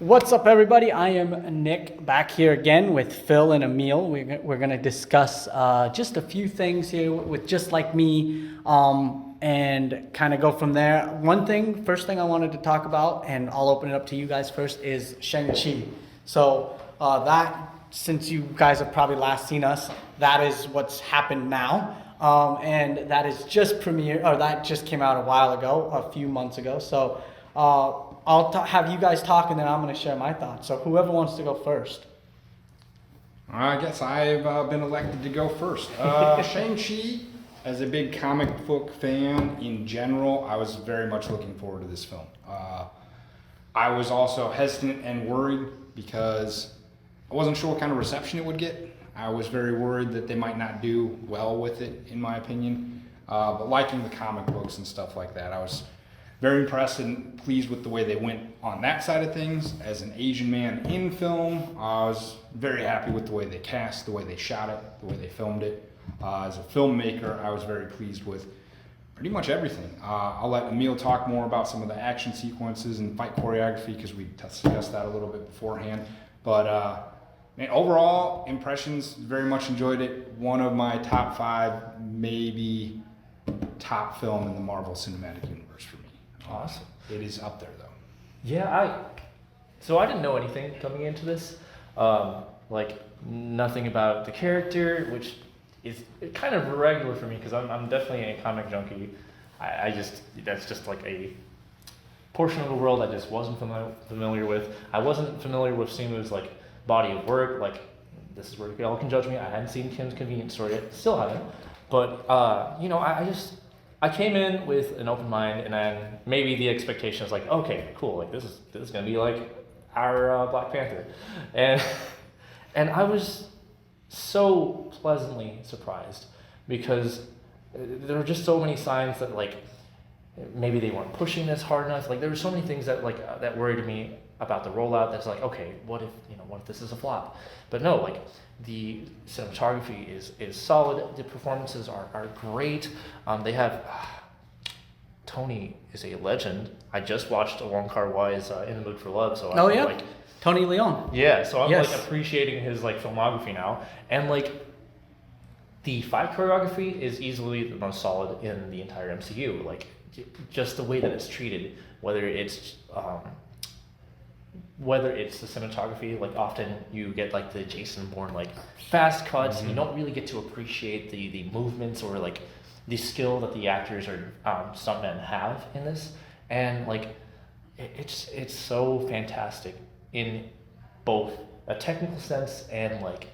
What's up, everybody? I am Nick, back here again with Phil and Emil. We're going to discuss just a few things here with Just Like Me, and kind of go from there. First thing I wanted to talk about, and I'll open it up to you guys first, is Shang-Chi. So since you guys have probably last seen us, that is what's happened now. And that is just that just came out a while ago, a few months ago. So have you guys talk, and then I'm going to share my thoughts. So whoever wants to go first. I guess I've been elected to go first. Shang-Chi, as a big comic book fan in general, I was very much looking forward to this film. I was also hesitant and worried because I wasn't sure what kind of reception it would get. I was very worried that they might not do well with it, in my opinion. But liking the comic books and stuff like that, I was very impressed and pleased with the way they went on that side of things. As an Asian man in film, I was very happy with the way they cast, the way they shot it, the way they filmed it. As a filmmaker, I was very pleased with pretty much everything. I'll let Emil talk more about some of the action sequences and fight choreography because we discussed that a little bit beforehand. But overall impressions, very much enjoyed it. One of my top 5, maybe top film in the Marvel Cinematic Universe for me. Awesome. It is up there though. Yeah, I didn't know anything coming into this, like nothing about the character, which is kind of irregular for me because I'm definitely a comic junkie. That's just like a portion of the world I just wasn't familiar with. I wasn't familiar with Simu's like body of work. Like, this is where y'all can judge me. I hadn't seen Kim's Convenience Store yet, still haven't. But I came in with an open mind, and then maybe the expectation is like, okay, cool, like this is gonna be like our Black Panther, and I was so pleasantly surprised because there were just so many signs that like maybe they weren't pushing this hard enough. Like there were so many things that that worried me about the rollout. That's like, okay, what if this is a flop? But no, like the cinematography is solid. The performances are great. They have Tony is a legend. I just watched Wong Kar-wai's In the Mood for Love, so I'm like Tony Leon. Yeah, so I'm Yes. like appreciating his like filmography now, and like the fight choreography is easily the most solid in the entire MCU. Like just the way that it's treated, whether it's the cinematography, like often you get like the Jason Bourne like fast cuts, and you don't really get to appreciate the movements or like the skill that the actors or stuntmen have in this, and like it's so fantastic in both a technical sense and like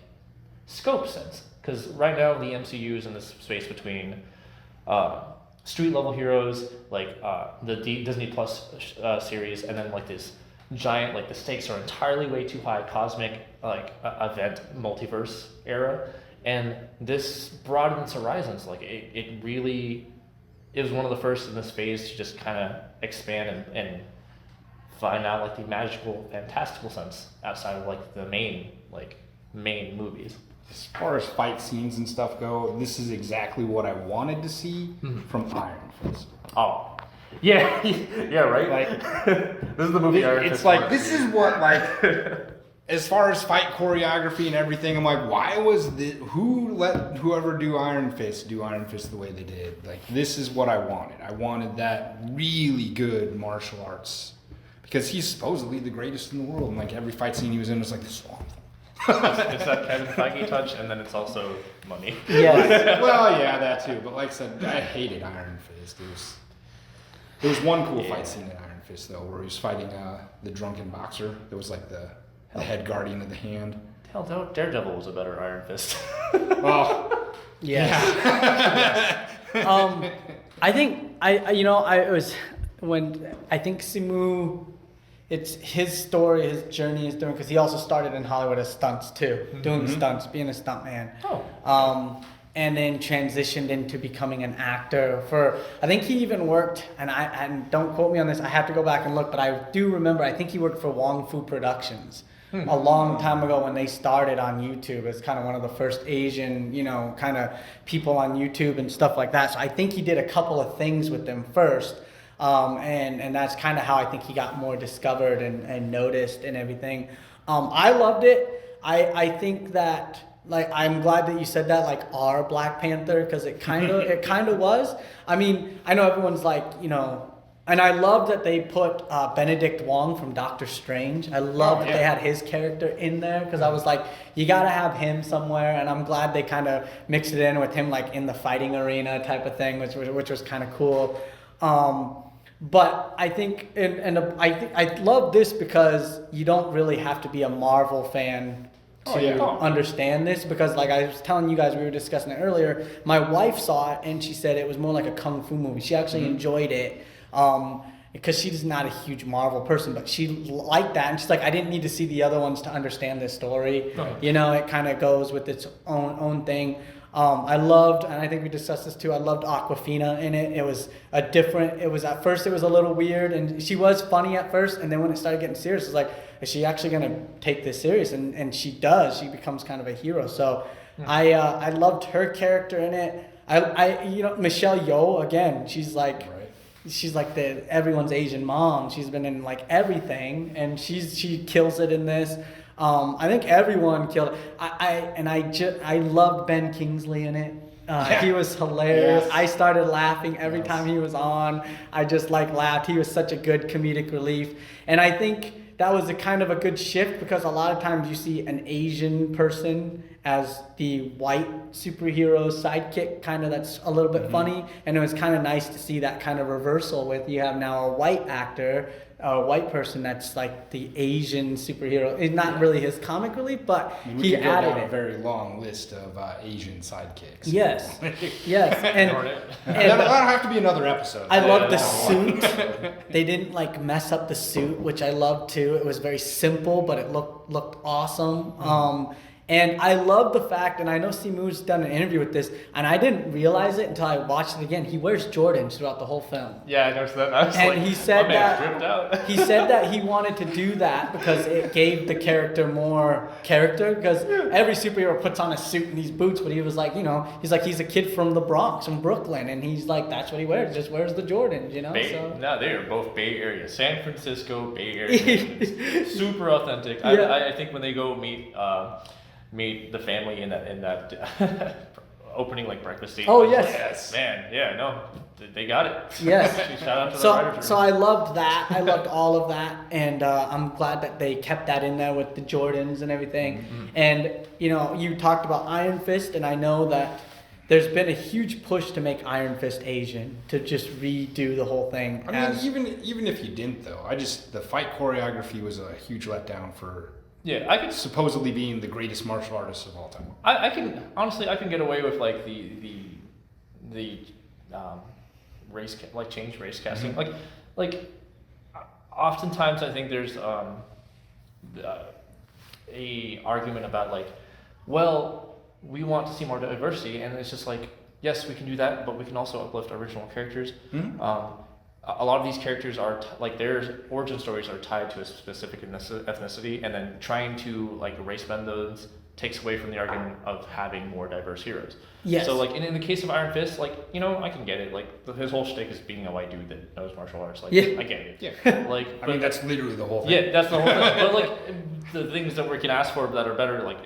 scope sense, because right now the MCU is in this space between street level heroes like the Disney Plus series, and then like this giant, like the stakes are entirely way too high, cosmic like event multiverse era, and this broadens horizons. Like it was one of the first in this phase to just kind of expand and find out like the magical, fantastical sense outside of like the main movies. As far as fight scenes and stuff go, this is exactly what I wanted to see from Iron Fist. Oh. Yeah, yeah, right. Like this is the movie. It's like this is what like as far as fight choreography and everything. I'm like, why was who let whoever do Iron Fist the way they did? Like this is what I wanted. I wanted that really good martial arts because he's supposedly the greatest in the world. And like every fight scene he was in was like this awful. It's that Kevin Feige touch, and then it's also money. Yes. Well, yeah, that too. But like I said, I hated Iron Fist. There was one cool fight scene in Iron Fist though, where he was fighting the drunken boxer. There was like the head guardian of the hand. Hell, Daredevil was a better Iron Fist. Well, Yes. yeah. I think when I think Simu, it's his story, his journey is doing, because he also started in Hollywood as stunts too, doing stunts, being a stuntman. Oh. And then transitioned into becoming an actor I think he even worked, and don't quote me on this, I have to go back and look, but I do remember, I think he worked for Wong Fu Productions a long time ago when they started on YouTube as kind of one of the first Asian, kind of people on YouTube and stuff like that. So I think he did a couple of things with them first. And that's kind of how I think he got more discovered and noticed and everything. I loved it. I think that, like, I'm glad that you said that, like, our Black Panther, because it kind of was. I mean, I know everyone's like, you know, and I love that they put Benedict Wong from Doctor Strange. I love that they had his character in there, because I was like, you got to have him somewhere, and I'm glad they kind of mixed it in with him, like, in the fighting arena type of thing, which was kind of cool. But I think, I love this because you don't really have to be a Marvel fan to understand this, because, like I was telling you guys, we were discussing it earlier, my wife saw it and she said it was more like a kung fu movie. She actually enjoyed it, because she's not a huge Marvel person, but she liked that, and she's like, I didn't need to see the other ones to understand this story. You know, it kind of goes with its own thing. I loved, and I think we discussed this too, I loved Aquafina in it. It was at first it was a little weird, and she was funny at first, and then when it started getting serious, it's like, is she actually going to take this serious? And she does. She becomes kind of a hero. So I loved her character in it. You know, Michelle Yeoh, again, she's like everyone's Asian mom. She's been in like everything, and she kills it in this. I think everyone killed it. I loved Ben Kingsley in it. He was hilarious. Yes. I started laughing every time he was on. I just like laughed. He was such a good comedic relief. And I think that was a kind of a good shift, because a lot of times you see an Asian person as the white superhero sidekick, kind of, that's a little bit funny. And it was kind of nice to see that kind of reversal with, you have now a white actor, a white person that's like the Asian superhero. It's not really his comic relief, but he added a it. very long list of Asian sidekicks. Yes, yes, and that'll have to be another episode. I love the suit. They didn't like mess up the suit, which I loved too. It was very simple, but it looked awesome. And I love the fact, and I know Simu's done an interview with this, and I didn't realize it until I watched it again. He wears Jordans throughout the whole film. Yeah, I noticed that. I was And like, he said my man's dripped out. he said that he wanted to do that because it gave the character more character. Because every superhero puts on a suit and these boots, but he was like, you know, he's a kid from the Bronx, from Brooklyn, and he's like, that's what he wears. Just wears the Jordans, you know. No, they are both Bay Area, San Francisco Bay Area, super authentic. I think when they go meet the family in that opening, like, breakfast scene. Oh yes, man, yeah, no, they got it. Yes. Shout out to the writers. So I loved that. I loved all of that, and I'm glad that they kept that in there with the Jordans and everything. And you know, you talked about Iron Fist, and I know that there's been a huge push to make Iron Fist Asian, to just redo the whole thing. I mean, even if you didn't, though, the fight choreography was a huge letdown for. Yeah, I could supposedly being the greatest martial artist of all time. I can honestly, I can get away with like the race, like, change race casting. Like oftentimes I think there's a argument about, like, well, we want to see more diversity, and it's just like, yes, we can do that, but we can also uplift original characters. A lot of these characters are like, their origin stories are tied to a specific ethnicity, and then trying to like race bend those takes away from the argument of having more diverse heroes. Yes. So like in the case of Iron Fist, like, you know, I can get it. Like his whole shtick is being a white dude that knows martial arts. Like, I get it. Yeah. Like, I mean, that's literally the whole thing. Yeah, that's the whole thing. But like the things that we can ask for that are better, like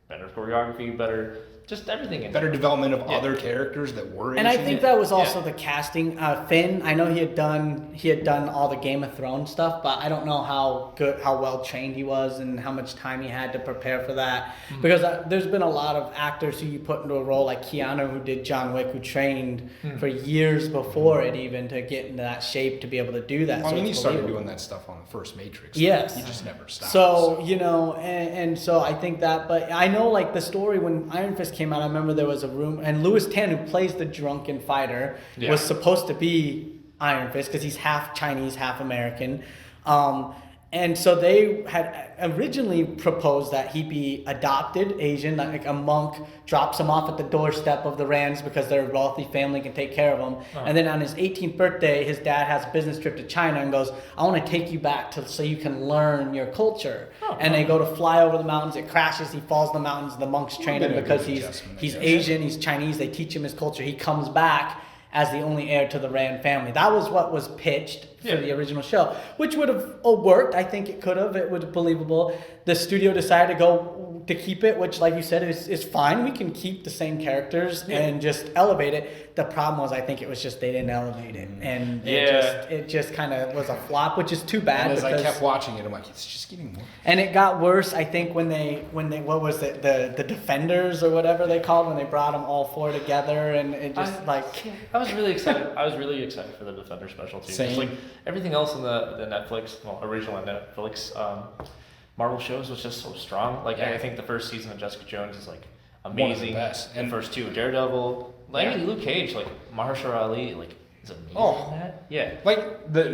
better choreography, better. Just everything in better development of other characters that were. And I think that was also the casting. Finn, I know he had done all the Game of Thrones stuff, but I don't know how well trained he was and how much time he had to prepare for that. Because there's been a lot of actors who you put into a role, like Keanu, who did John Wick, who trained for years before it even to get into that shape to be able to do that. Well, so I mean, he started doing that stuff on the first Matrix. Yes. He just never stopped. So, you know, and so I think that, but I know, like, the story when Iron Fist came out, I remember there was a room, and Louis Tan, who plays the drunken fighter, was supposed to be Iron Fist because he's half Chinese, half American. And so they had originally proposed that he be adopted Asian, like a monk drops him off at the doorstep of the Rands because their wealthy family can take care of him. And then on his 18th birthday, his dad has a business trip to China and goes, I want to take you back so you can learn your culture. And they go to fly over the mountains. It crashes. He falls in the mountains. The monks train him because he's Asian, he's Chinese. They teach him his culture. He comes back. as the only heir to the Rand family. That was what was pitched for Yeah. the original show, which would have worked. I think it could have. It would have believable. The studio decided to keep it, which, like you said, is fine. We can keep the same characters and just elevate it. The problem was, I think it was just they didn't elevate it, and it just kind of was a flop, which is too bad. And as I because- kept watching it, I'm like, it's just getting worse. and it got worse, I think, when they what was it, the Defenders or whatever they called, when they brought them all four together, and it just I was really excited. I was really excited for the Defender special too. Same. It's like everything else in the Netflix, well, original Netflix Marvel shows was just so strong. Like I think the first season of Jessica Jones is like amazing. One of the best. And the first two, Daredevil, like I mean, Luke Cage, like Mahershala Ali, like is amazing in that. Yeah. Like the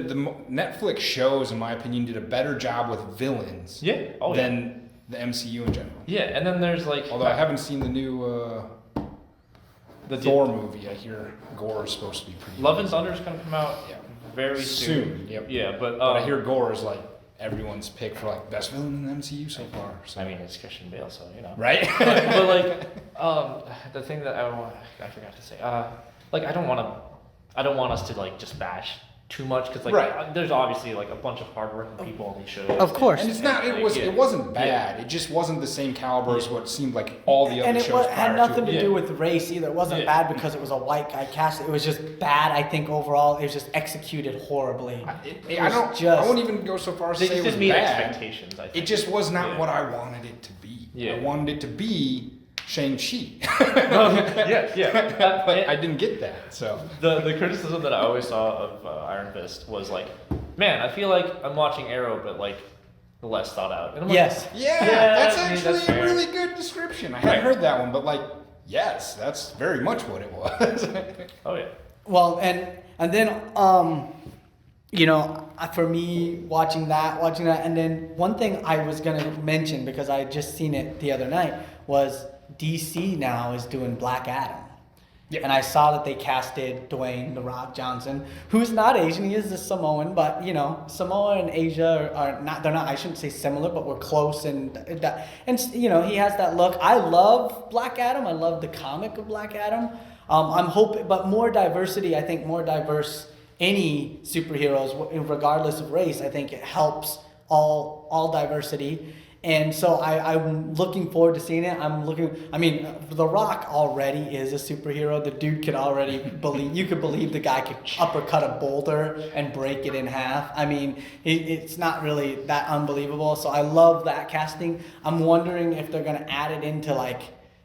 Netflix shows, in my opinion, did a better job with villains Yeah. Oh yeah. than the MCU in general. Yeah, and then there's like Although I haven't seen the new the Thor movie. I hear Gore is supposed to be pretty. Love and amazing. Thunder's gonna come out very soon. Yep. Yeah, but But I hear Gore is like everyone's pick for like best villain in the MCU so far. So. I mean, it's Christian Bale, so you know. Right? but like, the thing that I forgot to say, like I don't want us to like just bash too much because like there's obviously like a bunch of hardworking people on these shows. Of course. And it's not. It wasn't bad. It just wasn't the same caliber as what seemed like all the other and it shows. had prior nothing to to it. do with race either. It wasn't Yeah. bad because it was a white guy cast. It was just bad. I think overall, it was just executed horribly. I won't even go so far as to They say it just was meet bad. expectations. I think. It just was not what I wanted it to be. Yeah. I wanted it to be Shang-Chi. yeah. But I didn't get that. So The criticism that I always saw of Iron Fist was like, man, I feel like I'm watching Arrow, but like less thought out. And I'm like, Yes. yeah, Yeah, that's I mean, actually that's a fair. really good description. I hadn't heard that one, but like, yes, that's very much what it was. Oh yeah. Well, and then you know, for me watching that, and then one thing I was gonna mention because I had just seen it the other night was DC now is doing Black Adam. Yeah. And I saw that they casted Dwayne "The Rock" Johnson, who's not Asian. He is a Samoan, but you know, Samoa and Asia are not. They're not. I shouldn't say similar, but we're close. And you know, he has that look. I love Black Adam. I love the comic of Black Adam. I'm hoping, but more diversity. I think more diverse. Any superheroes, regardless of race, I think it helps all diversity. And so I'm looking forward to seeing it. I mean, The Rock already is a superhero. The dude could already you could believe the guy could uppercut a boulder and break it in half. I mean, it's not really that unbelievable. So I love that casting. I'm wondering if they're going to add it into like,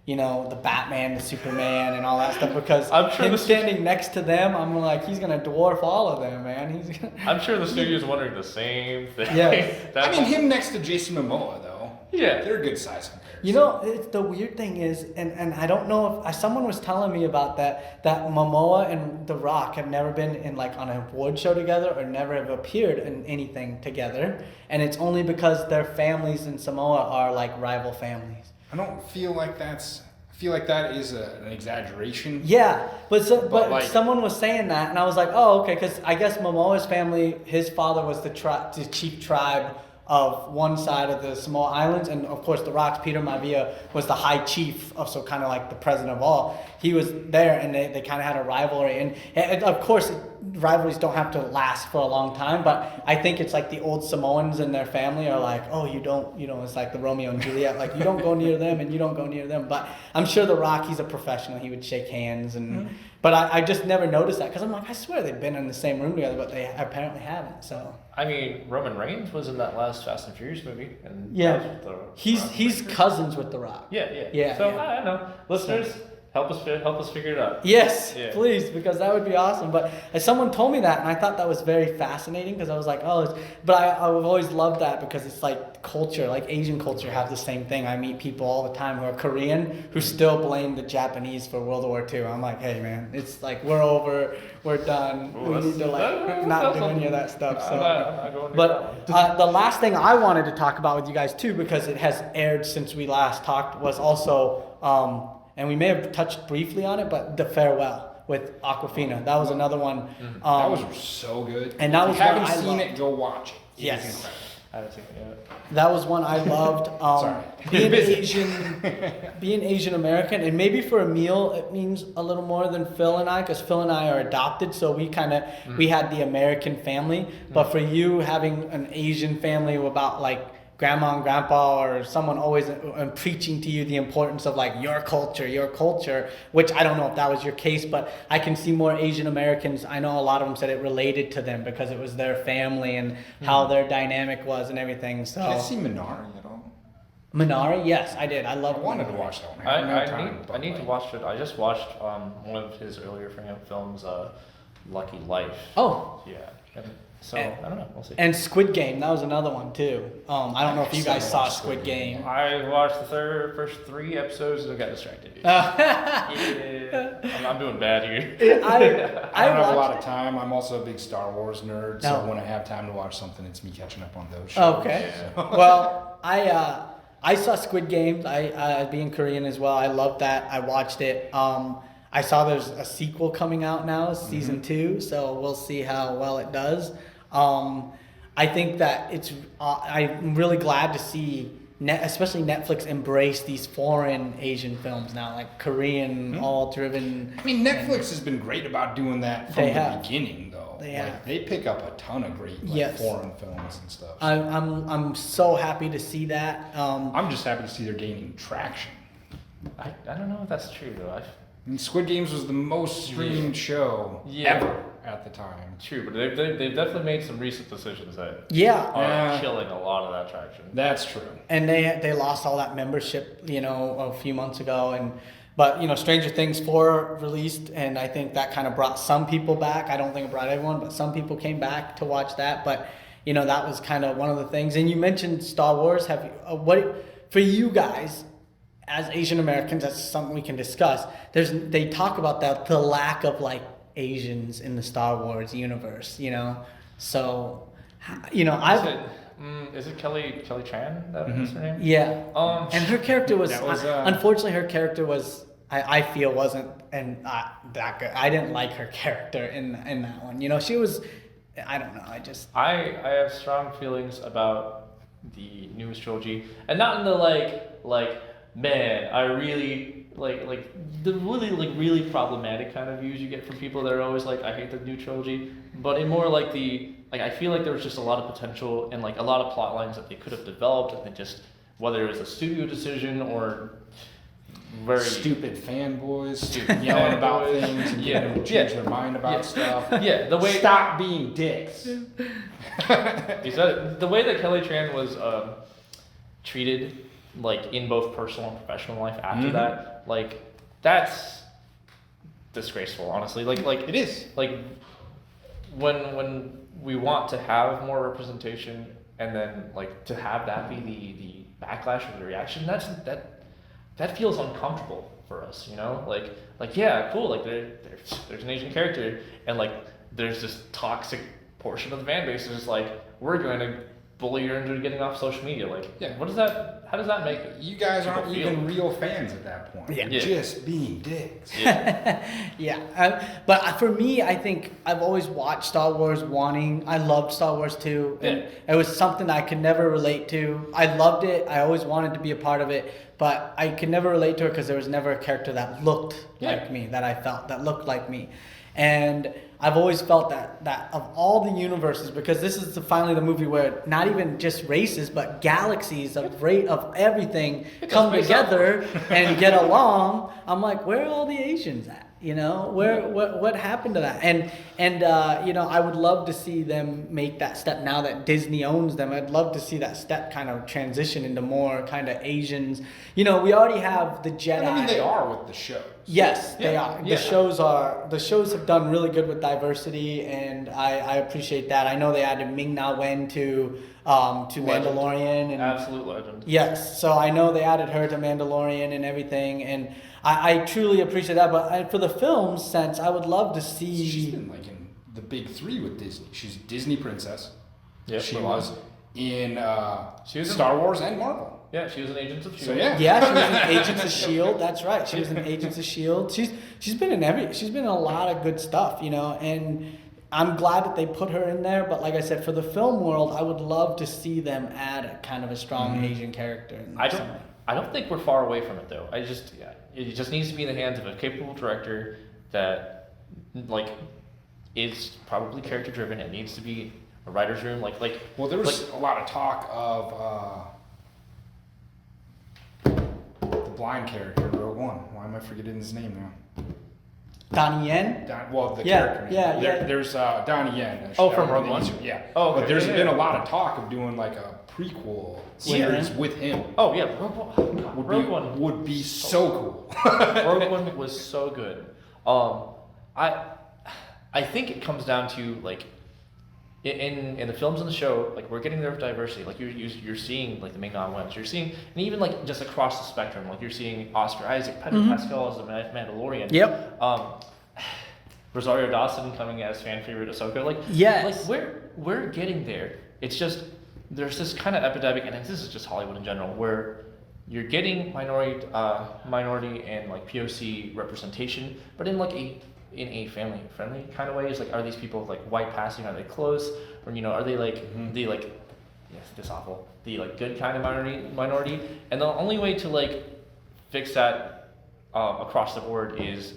you know, the Batman, the Superman, and all that stuff. Because I'm sure him standing next to them, I'm like, he's going to dwarf all of them, man. I'm sure the studio's wondering the same thing. Yes. I mean, him next to Jason Momoa, though. Yeah. They're a good size comparison. You know, it's the weird thing is, and I don't know if someone was telling me about that Momoa and The Rock have never been in like on an award show together or never have appeared in anything together, and it's only because their families in Samoa are like rival families. I don't feel like that's. I feel like that is an exaggeration. Yeah, but like- someone was saying that, and I was like, oh, okay, because I guess Momoa's family, his father was the chief tribe of one side of the Samoa Islands, and of course The Rock's Peter Maivia was the high chief of, so kind of like the president of all. He was there, and they kind of had a rivalry, and of course rivalries don't have to last for a long time, but I think it's like the old Samoans and their family are like, oh, you don't, you know, it's like the Romeo and Juliet, like you don't go near them and you don't go near them. But I'm sure The Rock, he's a professional, he would shake hands, and but I just never noticed that because I'm like, I swear they've been in the same room together, but they apparently haven't. So I mean, Roman Reigns was in that last Fast and Furious movie, and Yeah. that was with The Rock. he's cousins with The Rock. Yeah. Yeah, So yeah. I don't know, listeners, help us figure it out. Yes, Yeah. please, because that would be awesome. But someone told me that, and I thought that was very fascinating because I was like, oh, but I've always loved that because it's like culture, like Asian culture have the same thing. I meet people all the time who are Korean who still blame the Japanese for World War II. I'm like, hey man, it's like we're over, we're done. Ooh, We need to like not do any of that stuff. So. I'm not going to But the last thing I wanted to talk about with you guys too, because it has aired since we last talked, was also, and we may have touched briefly on it, but The Farewell with Aquafina. That was another one. That was so good. And that was if you one haven't I seen loved. it, go watch it. It is Yes. incredible. I haven't seen it yet. That was one I loved. Sorry. Being Busy. Asian American, and maybe for Emil it means a little more than Phil and I, because Phil and I are adopted, so we we had the American family. But for you, having an Asian family about like grandma and grandpa or someone always preaching to you the importance of like your culture, which I don't know if that was your case, but I can see more Asian Americans. I know a lot of them said it related to them because it was their family and how their dynamic was and everything. So Did you guys see Minari at all? Minari, yes, I did. I I love. wanted to Minari. watch that one. I haven't had time, I but, need to like, watch it. I just watched one of his earlier films, Lucky Life. Oh, Yeah. And so I don't know. We'll see. and Squid Game. That was another one too. I don't know if you Still guys haven't saw watched Squid Squid Game. Game. I watched the first 3 episodes and I got distracted. Yeah. I'm doing bad here. I don't have a watched lot of time. I'm also a big Star Wars nerd, so No. when I have time to watch something, it's me catching up on those shows. Okay. Yeah. Well, I saw Squid Game. Being Korean as well, I loved that. I watched it. I saw there's a sequel coming out now, season 2. So we'll see how well it does. I think that I'm really glad to see, especially Netflix, embrace these foreign Asian films now, like Korean, all driven. I mean, Netflix has been great about doing that from They the have. beginning, though. They Like, have. They pick up a ton of great Yes. foreign films and stuff. I'm so happy to see that. I'm just happy to see they're gaining traction. I don't know if that's true though. I mean, Squid Games was the most streamed show Yeah. ever at the time. True, but they've definitely made some recent decisions that Yeah. are Yeah. killing a lot of that traction. That's true. And they lost all that membership, a few months ago, but Stranger Things 4 released, and I think that kind of brought some people back. I don't think it brought everyone, but some people came back to watch that. But that was kind of one of the things. And you mentioned Star Wars. Have you what for you guys as Asian Americans? That's something we can discuss. They talk about the lack of like Asians in the Star Wars universe. So Is it Kelly Tran? That is her name. Yeah. And her character was, That was, unfortunately, her character was, I feel wasn't that good. I didn't like her character in that one. She was, I don't know. I have strong feelings about the newest trilogy, and not in the like man, I really like the really problematic kind of views you get from people that are always like, I hate the new trilogy, but in more like I feel like there was just a lot of potential and like a lot of plot lines that they could have developed, and they just, whether it was a studio decision or very Stupid fanboys yelling about things and getting them to change their mind about stuff. Yeah, the way Stop being dicks. you said it, the way that Kelly Tran was treated, like in both personal and professional life after that, like that's disgraceful, honestly. Like It is. like when we want to have more representation and then like to have that be the backlash or the reaction, that feels uncomfortable for us, like yeah, cool, like there's an Asian character and like there's this toxic portion of the fan base is just like, we're going to bully her into getting off social media. Like, Yeah. how does that make it? You guys aren't People even real fans at that point. Yeah. You're Yeah. just being dicks. Yeah. But for me, I think I've always watched Star Wars I loved Star Wars 2. And it was something I could never relate to. I loved it. I always wanted to be a part of it. But I could never relate to it because there was never a character that looked like me, that I felt, that looked like me. And I've always felt that of all the universes, because this is finally the movie where not even just races, but galaxies of everything come space together and get along. I'm like, where are all the Asians at? What happened to that? And I would love to see them make that step now that Disney owns them. I'd love to see that step kind of transition into more kind of Asians. We already have the Jedi. And I mean, they are with the shows. Yes, they are. Yeah. The shows have done really good with diversity, and I appreciate that. I know they added Ming-Na Wen to Mandalorian, and Absolute legend. yes, so I know they added her to Mandalorian and everything, and I truly appreciate that. But for the film sense, I would love to see. She's been like in the big 3 with Disney. She's Disney princess. Yep, She for was one. in She was in- Star Wars and Marvel. Yeah, she was an Agents of So S.H.I.E.L.D. yeah. Yeah, she was in Agents of Shield. That's right. She was in Agents of Shield. She's been in a lot of good stuff, and I'm glad that they put her in there, but like I said, for the film world, I would love to see them add a kind of a strong Asian character in there somewhere. I don't think we're far away from it though. It just needs to be in the hands of a capable director that like is probably character driven. It needs to be a writer's room. Well, there was a lot of talk of the blind character in Rogue One. Why am I forgetting his name now? Donnie Yen? The Yeah, character. yeah, yeah. There's Donnie Yen. Oh, from Rogue One? Yeah. Oh, okay. But there's Yeah, been yeah. a lot of talk of doing like a prequel series with him. Oh yeah, Rogue One would be so cool. Rogue One was so good. I think it comes down to like in the films and the show, like we're getting there with diversity. Like you're seeing like the Ming-Na Wens, you're seeing, and even like just across the spectrum, like you're seeing Oscar Isaac, Pedro Pascal as the Mandalorian. Yep. Rosario Dawson coming as fan favorite Ahsoka. Like Yes. like we're getting there. It's just there's this kind of epidemic, and this is just Hollywood in general, where you're getting minority and like POC representation, but in a family friendly kind of way. It's like, are these people like white passing? Are they close? Or are they like yes, this awful, the like good kind of minority? And the only way to like fix that across the board is,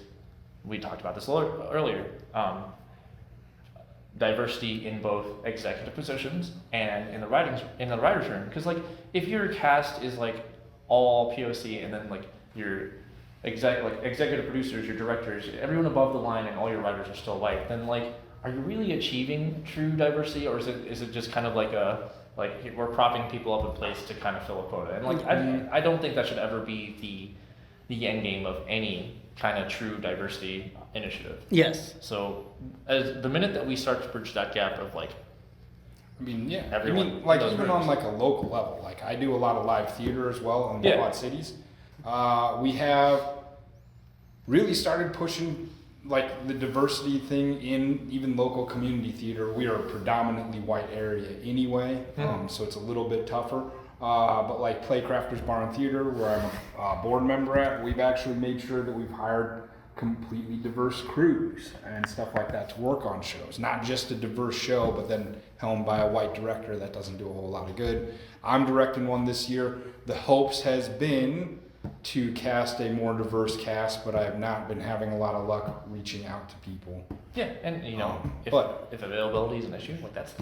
we talked about this earlier, diversity in both executive positions and in the writers room. Because like if your cast is like all POC and then like your executive producers, your directors, everyone above the line, and all your writers are still white, then like, are you really achieving true diversity, or is it just kind of like we're propping people up in place to kind of fill a quota? And like I don't think that should ever be the end game of any kind of true diversity initiative. Yes. So as the minute that we start to bridge that gap of like, I mean, yeah. Everyone I mean, like does even rooms. on like a local level, like I do a lot of live theater as well in the Yeah. Quad Cities. We have really started pushing like the diversity thing in even local community theater. We are a predominantly white area anyway, so it's a little bit tougher. But like Playcrafters Bar and Theater, where I'm a board member at, we've actually made sure that we've hired completely diverse crews and stuff like that to work on shows. Not just a diverse show, but then helmed by a white director. That doesn't do a whole lot of good. I'm directing one this year. The hopes has been to cast a more diverse cast, but I have not been having a lot of luck reaching out to people. yeah, and if availability is an issue, like that's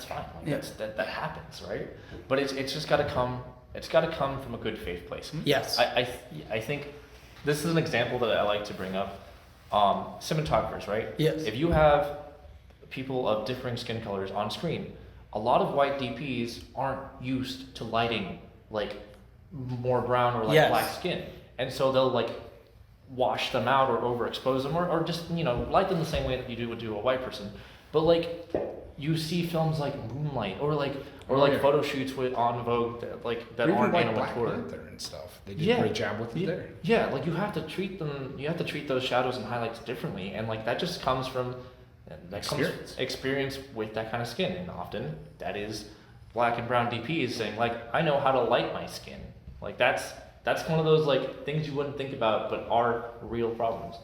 fine. Like Yeah. that happens, right? But it's just got to come. It's got to come from a good faith place. Yes. I think this is an example that I like to bring up. Cinematographers, right? Yes. If you have people of differing skin colors on screen, a lot of white DPs aren't used to lighting like more brown or like Yes. black skin, and so they'll like wash them out or overexpose them or just light them the same way that you would do a white person. But like you see films like Moonlight or photo shoots on Vogue that Even aren't like on Black tour. Panther and stuff. They did a great job with it there. Yeah, like you have to treat those shadows and highlights differently, and like that just comes from experience with that kind of skin, and often that is black and brown DPs saying like, I know how to light my skin. Like that's one of those like things you wouldn't think about, but are real problems.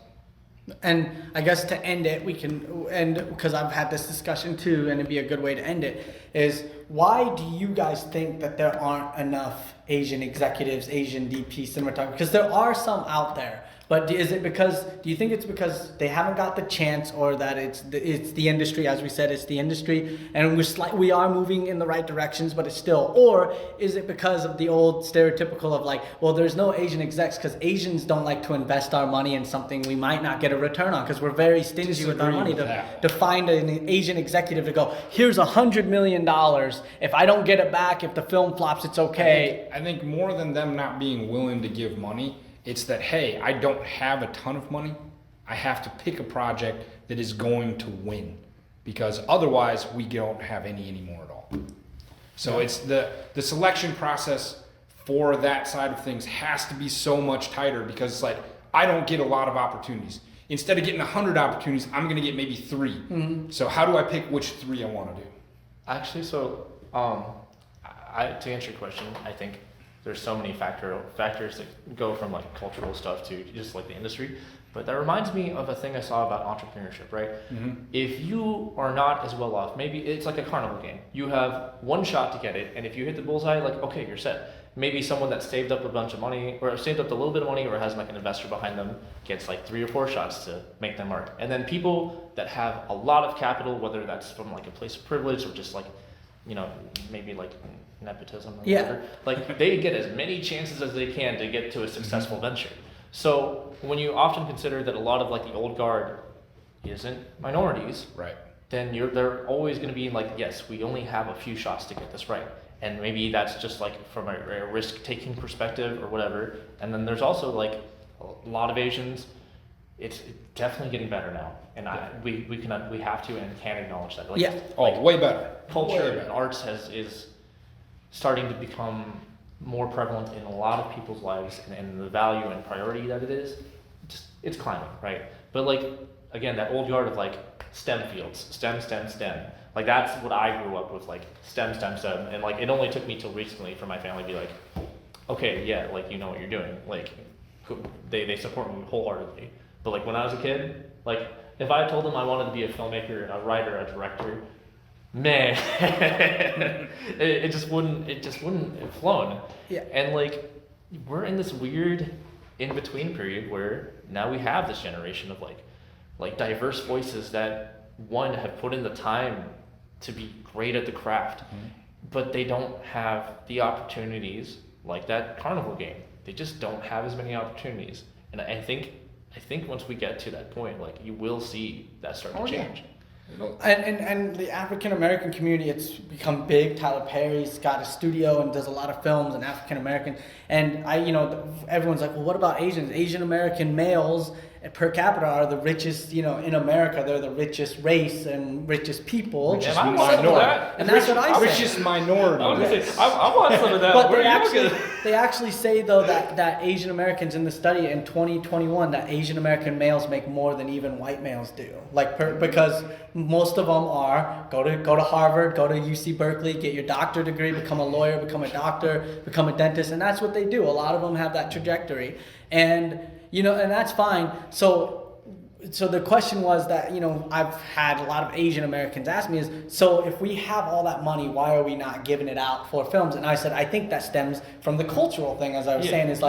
And I guess to end it, we can end, because I've had this discussion too, and it'd be a good way to end it, is why do you guys think that there aren't enough Asian executives, Asian DP cinematographers? Because there are some out there, but do you think it's because they haven't got the chance, or that it's the industry, as we said, it's the industry, and we are moving in the right directions, but it's still, or is it because of the old stereotypical of like, well, there's no Asian execs because Asians don't like to invest our money in something we might not get a return on, because we're very stingy with our money to find an Asian executive to go, here's $100 million. If I don't get it back, if the film flops, it's okay. I think more than them not being willing to give money, it's that, hey, I don't have a ton of money. I have to pick a project that is going to win, because otherwise we don't have any anymore at all. So it's the selection process for that side of things has to be so much tighter, because it's like, I don't get a lot of opportunities. Instead of getting 100 opportunities, I'm going to get maybe 3. Mm-hmm. So how do I pick which 3 I want to do? Actually, so to answer your question, I think there's so many factors that go from like cultural stuff to just like the industry. But that reminds me of a thing I saw about entrepreneurship, right? Mm-hmm. If you are not as well off, maybe it's like a carnival game. You have one shot to get it, and if you hit the bullseye, like, okay, you're set. Maybe someone that saved up a bunch of money, or saved up a little bit of money, or has like an investor behind them, gets like 3 or 4 shots to make their mark. And then people that have a lot of capital, whether that's from like a place of privilege or just like, you know, maybe like nepotism or whatever, like they get as many chances as they can to get to a successful venture. So when you often consider that a lot of like the old guard isn't minorities, Right. then they're always going to be like, yes, we only have a few shots to get this right. And maybe that's just like from a risk-taking perspective or whatever. And then there's also like a lot of Asians, it's definitely getting better now. And we have to and can acknowledge that. Like, Way better. Culture Way and better. arts is starting to become more prevalent in a lot of people's lives, and the value and priority that it is, it's climbing, right? But like, again, that old yard of like STEM fields, STEM, like that's what I grew up with, like STEM, and like it only took me till recently for my family to be like, okay, yeah, like you know what you're doing, like they support me wholeheartedly. But like when I was a kid, like if I told them I wanted to be a filmmaker, a writer, a director, man, it just wouldn't have flown. Yeah. And like we're in this weird in between period where now we have this generation of like diverse voices that one have put in the time to be great at the craft, but they don't have the opportunities like that carnival game. They just don't have as many opportunities. And I think once we get to that point, like you will see that start to change. And the African American community, it's become big. Tyler Perry's got a studio and does a lot of films and African American. And everyone's like, well, what about Asians? Asian American males per capita are the richest, in America. They're the richest race and richest people. And I want some of that. And that's what I say. Richest minority. I was gonna say, I want some of that. But they actually say though that Asian Americans in the study in 2021 that Asian American males make more than even white males do. Because most of them are go to Harvard, go to UC Berkeley, get your doctorate degree, become a lawyer, become a doctor, become a dentist, and that's what they do. A lot of them have that trajectory, and and that's fine. So the question was that, I've had a lot of Asian Americans ask me is, so if we have all that money, why are we not giving it out for films? And I said, I think that stems from the cultural thing, as I was saying, is a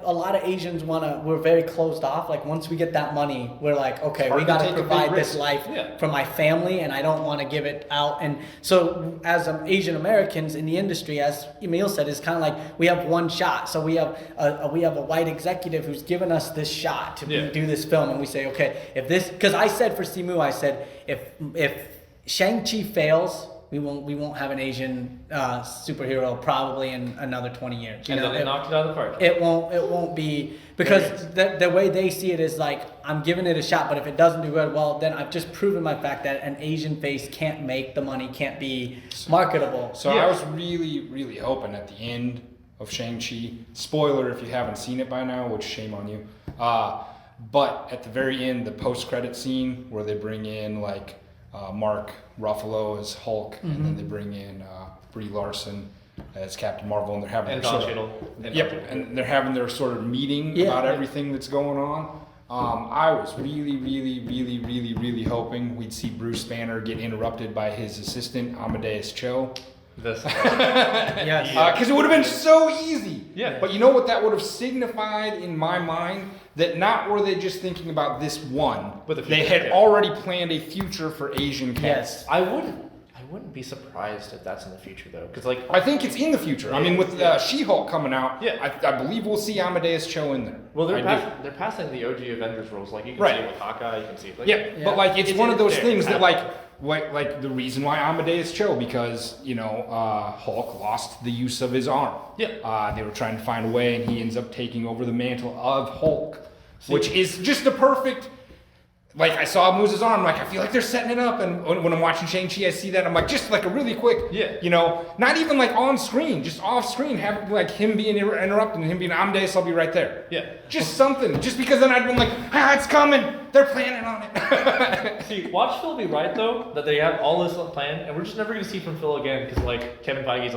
lot of Asians we're very closed off. Like once we get that money, we're like, okay, we got to provide this life for my family and I don't want to give it out. And so as Asian Americans in the industry, as Emil said, is kind of like we have one shot. So we have a white executive who's given us this shot to do this film. And we say, okay, because I said for Simu, I said, if Shang-Chi fails, we won't have an Asian superhero probably in another 20 years. Then they knocked it out of the park. It won't be, because the way they see it is like, I'm giving it a shot, but if it doesn't do good, well, then I've just proven my fact that an Asian face can't make the money, can't be marketable. So I was really, really hoping at the end of Shang-Chi, spoiler if you haven't seen it by now, which shame on you, but at the very end, the post-credit scene where they bring in Mark Ruffalo as Hulk, and then they bring in Brie Larson as Captain Marvel, and they're having and they're having their sort of meeting about everything that's going on. I was really, really, really, really, really hoping we'd see Bruce Banner get interrupted by his assistant Amadeus Cho. Because it would have been so easy. Yeah. But you know what that would have signified in my mind? That not were they just thinking about this one, but they had already planned a future for Asian cats. Yes, I wouldn't be surprised if that's in the future though, because I think it's in the future. I mean, with She-Hulk coming out, I believe we'll see Amadeus Cho in there. Well, they're passing the OG Avengers rules. Like you can see it with Hawkeye, you can see it. But it's one of those things that like the reason why Amadeus Cho, because Hulk lost the use of his arm. They were trying to find a way, and he ends up taking over the mantle of Hulk, which is just a perfect. Like I saw him lose his arm, I feel like they're setting it up, and when I'm watching Shang-Chi, I see that, I'm like, just like a really quick, not even like on screen, just off screen, have like him being interrupted and him being Amadeus, I'll be right there. Just something, just because then I'd been like, it's coming, they're planning on it. See, watch Phil be right though, that they have all this planned, and we're just never gonna see from Phil again, because Kevin Feige's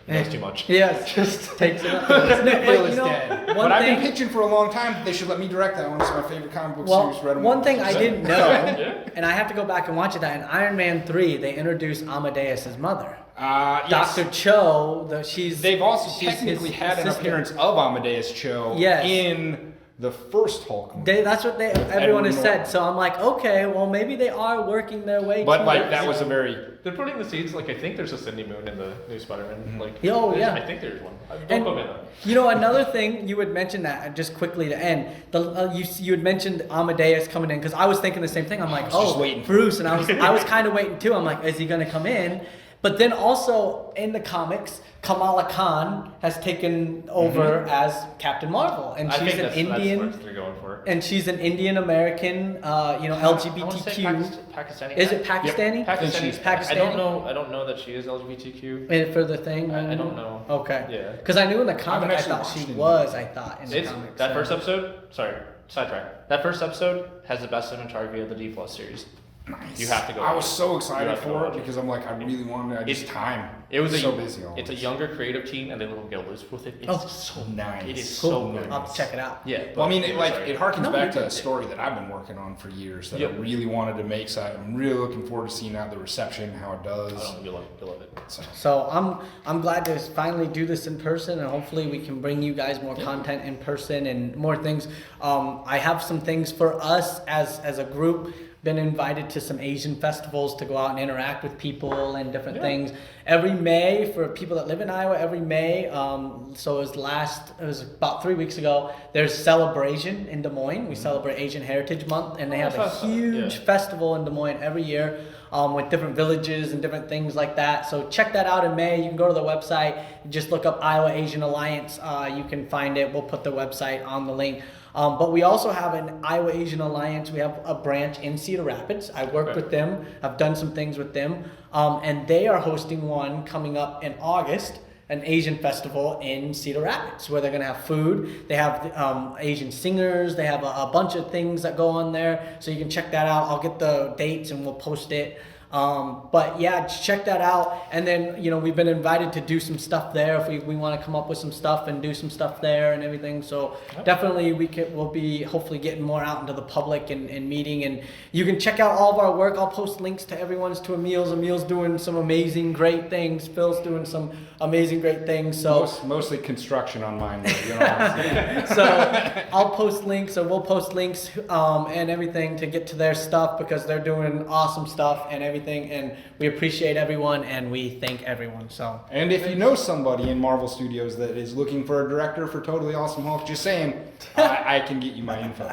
He knows too much. Yes, just takes it up. But, Phil you is know, dead. one But I've thing- been pitching for a long time that they should let me direct that one. It's my favorite comic book Well, series. Read 'em one all. thing I didn't know, Yeah. and I have to go back and watch it, that in Iron Man 3, they introduced Amadeus' mother. Yes. Dr. Cho, They've also she's technically his had an assistant. appearance of Amadeus Cho Yes. in the first Hulk movie. That's what everyone has Edward said. Norton. So I'm like, okay, well maybe they are working their way. But to like it. that was a very They're putting the seeds. Like I think there's a Cindy Moon in the new Spider-Man. Like Oh, there's- yeah. I think there's one. Don't And- quote me on that. You know, another thing you had mentioned that just quickly to end. You had mentioned Amadeus coming in because I was thinking the same thing. I'm like, was just oh, waiting for Bruce, and I was kind of waiting too. I'm like, is he gonna come in? But then also in the comics, Kamala Khan has taken over as Captain Marvel, and I she's think an that's Indian, what they're going for. and she's an Indian American, I wanna say LGBTQ. Pakistani. Is it Pakistani? I think she's I don't Pakistani? know. I don't know that she is LGBTQ. For the thing? I don't know. Okay. Yeah. Because I knew in the comic I actually thought watched she it. was. I thought in the It's comic. that so- first episode. Sorry, sidetrack. That first episode has the best cinematography of the D+ series. nice. You have to go I watch was it. so You excited have to go for it watch it. because I'm like, I really wanted. I just It's- time. It was so busy. It's a younger creative team, and they let them get loose with it. It's Oh. so Nice. It is Cool. so good. I'll have to check it out. Yeah. Well, I mean, but- it, like sorry. it harkens No, back you're to good. a story that I've been working on for years that Yep. I really wanted to make. So I'm really looking forward to seeing out the reception, how it does. Oh, you'll love it. So, So I'm glad to finally do this in person, and hopefully we can bring you guys more content in person and more things. I have some things for us as a group. Been invited to some Asian festivals to go out and interact with people and different Yeah. things. Every May, for people that live in Iowa, every May, so it was about 3 weeks ago, there's Celebration in Des Moines. We celebrate Asian Heritage Month, and they Oh, have a I saw that, huge yeah. festival in Des Moines every year with different villages and different things like that. So check that out in May. You can go to the website, just look up Iowa Asian Alliance. You can find it. We'll put the website on the link. But we also have an Iowa Asian Alliance. We have a branch in Cedar Rapids. I worked Okay. with them. I've done some things with them. And they are hosting one coming up in August, an Asian festival in Cedar Rapids, where they're going to have food. They have Asian singers. They have a bunch of things that go on there. So you can check that out. I'll get the dates and we'll post it. But yeah, check that out. And then, we've been invited to do some stuff there if we want to come up with some stuff and do some stuff there and everything. So definitely we'll be hopefully getting more out into the public and meeting. And you can check out all of our work. I'll post links to everyone's, to Emil's. Emil's doing some amazing, great things. Phil's doing some amazing, great things. So mostly construction on mine. Though, so I'll post links, or we'll post links and everything to get to their stuff, because they're doing awesome stuff and everything, and we appreciate everyone and we thank everyone. So And if you know somebody in Marvel Studios that is looking for a director for Totally Awesome Hulk, just saying, I can get you my info.